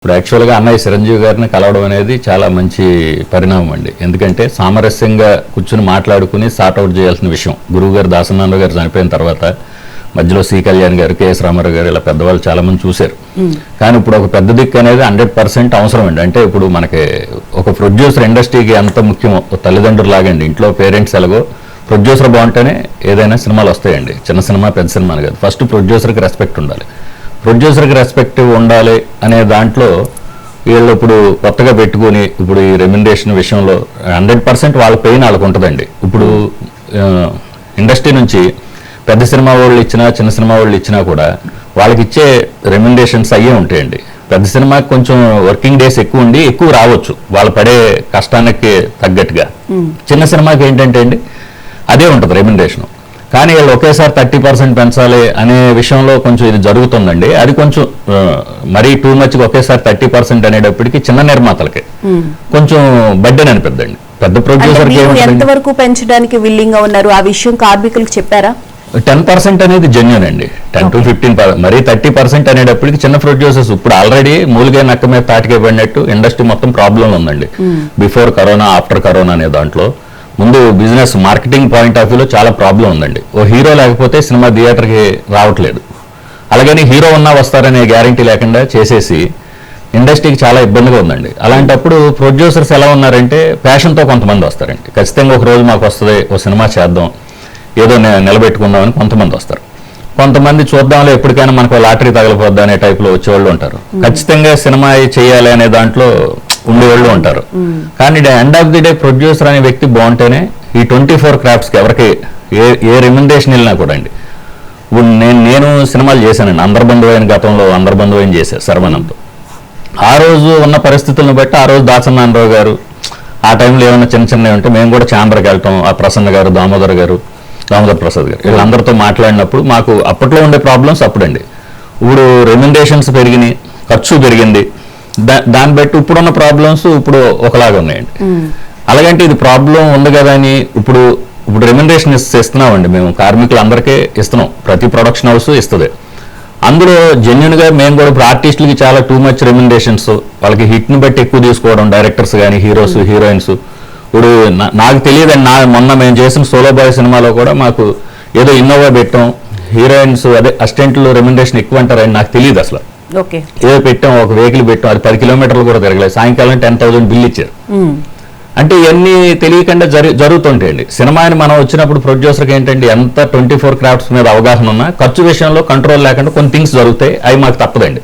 ఇప్పుడు యాక్చువల్గా అన్నయ్య చిరంజీవి గారిని కలవడం అనేది చాలా మంచి పరిణామం అండి. ఎందుకంటే సామరస్యంగా కూర్చుని మాట్లాడుకుని సార్ట్అవుట్ చేయాల్సిన విషయం. గురువు గారు దాసనారాయణ గారు చనిపోయిన తర్వాత మధ్యలో సి కళ్యాణ్ గారు, కెఎస్ రామారావు గారు ఇలా పెద్దవాళ్ళు చాలా మంది చూశారు. కానీ ఇప్పుడు ఒక పెద్ద దిక్కు అనేది 100% అవసరం అండి. అంటే ఇప్పుడు మనకి ఒక ప్రొడ్యూసర్ ఇండస్ట్రీకి ఎంత ముఖ్యమో తల్లిదండ్రులు లాగండి. ఇంట్లో పేరెంట్స్ ఎలాగో ప్రొడ్యూసర్ బాగుంటేనే ఏదైనా సినిమాలు వస్తాయండి. చిన్న సినిమా పెద్ద సినిమా కాదు, ఫస్ట్ ప్రొడ్యూసర్కి రెస్పెక్ట్ ఉండాలి. ప్రొడ్యూసర్కి రెస్పెక్ట్ ఉండాలి అనే దాంట్లో వీళ్ళు ఇప్పుడు కొత్తగా పెట్టుకుని ఇప్పుడు ఈ రెమ్యునరేషన్ విషయంలో 100% వాళ్ళ పెయిన్ వాళ్ళకు ఉంటుందండి. ఇప్పుడు ఇండస్ట్రీ నుంచి పెద్ద సినిమా వాళ్ళు ఇచ్చినా చిన్న సినిమా వాళ్ళు ఇచ్చినా కూడా వాళ్ళకి ఇచ్చే రెమ్యునరేషన్స్ అయ్యే ఉంటాయండి. పెద్ద సినిమాకి కొంచెం వర్కింగ్ డేస్ ఎక్కువ ఉండి ఎక్కువ రావచ్చు వాళ్ళు పడే కష్టానికి తగ్గట్టుగా. చిన్న సినిమాకి ఏంటంటే అండి అదే ఉంటుంది రెమ్యునరేషన్. కానీ వీళ్ళు ఒకేసారి 30% పెంచాలి అనే విషయంలో కొంచెం ఇది జరుగుతుందండి. అది కొంచెం మరీ టూ మచ్గా ఒకేసారి 30% అనేటప్పటికి చిన్న నిర్మాతలకి కొంచెం బడ్డెన్ అనిపిద్దండి. పెద్ద ప్రొడ్యూసర్ ఎంతవరకు పెంచడానికి విల్లింగ్ గా ఉన్నారు ఆ విషయం కార్మికులకు చెప్పారా? 10% అనేది జెన్యూన్ అండి. 10 to 15%. మరీ 30% అనేటప్పటికి చిన్న ప్రొడ్యూసర్స్ ఇప్పుడు ఆల్రెడీ మూలిగే నక్క మీద తాటికే పడినట్టు ఇండస్ట్రీ మొత్తం ప్రాబ్లం ఉందండి. బిఫోర్ కరోనా, ఆఫ్టర్ కరోనా అనే దాంట్లో ముందు బిజినెస్ మార్కెటింగ్ పాయింట్ ఆఫ్ వ్యూలో చాలా ప్రాబ్లం ఉందండి. ఓ హీరో లేకపోతే సినిమా థియేటర్కి రావట్లేదు. అలాగని హీరో ఉన్నా వస్తారనే గ్యారంటీ లేకుండా చేసేసి ఇండస్ట్రీకి చాలా ఇబ్బందిగా ఉందండి. అలాంటప్పుడు ప్రొడ్యూసర్స్ ఎలా ఉన్నారంటే ప్యాషన్తో కొంతమంది వస్తారండి. ఖచ్చితంగా ఒక రోజు మాకు వస్తుంది, ఓ సినిమా చేద్దాం, ఏదో నిలబెట్టుకుందామని కొంతమంది వస్తారు. కొంతమంది చూద్దాంలో ఎప్పటికైనా మనకు లాటరీ తగలిపోద్దా అనే టైప్లో వచ్చేవాళ్ళు ఉంటారు. ఖచ్చితంగా సినిమా చేయాలి అనే దాంట్లో ఉండేవాళ్ళు ఉంటారు. కానీ end of the day producer అనే వ్యక్తి బాగుంటేనే ఈ 24 క్రాఫ్ట్స్కి ఎవరికి ఏ రెమ్యునరేషన్ వెళ్ళినా కూడా అండి. ఇప్పుడు నేను సినిమాలు చేశానండి. అందర్బంధువైన గతంలో అందర్బంధువైన చేశాను శర్వానంద్. ఆ రోజు ఉన్న పరిస్థితులను బట్టి ఆ రోజు దాసనారాయణరావు గారు ఆ టైంలో ఏమైనా చిన్నవి ఉంటే మేము కూడా చాంబర్కి వెళ్ళటం, ఆ ప్రసన్న గారు, దామోదర్ ప్రసాద్ గారు వీళ్ళందరితో మాట్లాడినప్పుడు మాకు అప్పట్లో ఉండే ప్రాబ్లమ్స్ అప్పుడండి. ఇప్పుడు రెమ్యునరేషన్స్ పెరిగినాయి, ఖర్చు పెరిగింది. దాన్ని బట్టి ఇప్పుడున్న ప్రాబ్లమ్స్ ఇప్పుడు ఒకలాగా ఉన్నాయండి. అలాగంటే ఇది ప్రాబ్లం ఉంది కదా అని ఇప్పుడు రెమ్యునరేషన్ ఇస్తున్నామండి. మేము కార్మికులందరికీ ఇస్తున్నాం, ప్రతి ప్రొడక్షన్ హౌస్ ఇస్తుంది. అందులో జెన్యున్గా మేము కూడా ఇప్పుడు ఆర్టిస్టులకి చాలా టూ మచ్ రెమ్యునరేషన్స్, వాళ్ళకి హిట్ని బట్టి ఎక్కువ తీసుకోవడం, డైరెక్టర్స్ కానీ హీరోస్ హీరోయిన్స్. ఇప్పుడు నాకు తెలియదండి, మొన్న మేము చేసిన సోలో బాయ్ సినిమాలో కూడా మాకు ఏదో ఇన్నోవా పెట్టాం, హీరోయిన్స్ అదే అసిస్టెంట్లు రెమ్యునరేషన్ ఎక్కువ అంటారని నాకు తెలియదు అసలు. ఏదో పెట్టాం, ఒక వెహికల్ పెట్టాం, అది 10 కిలోమీటర్లు కూడా తిరగలేదు, సాయంకాలం 10,000 బిల్ ఇచ్చారు. అంటే ఇవన్నీ తెలియకుండా జరుగుతుంటాయండి. సినిమాని మనం వచ్చినప్పుడు ప్రొడ్యూసర్కి ఏంటంటే ఎంత 24 క్రాఫ్ట్స్ మీద అవగాహన ఉన్నా ఖర్చు విషయంలో కంట్రోల్ లేకుండా కొన్ని థింగ్స్ జరుగుతాయి. అవి మాకు తప్పదండి.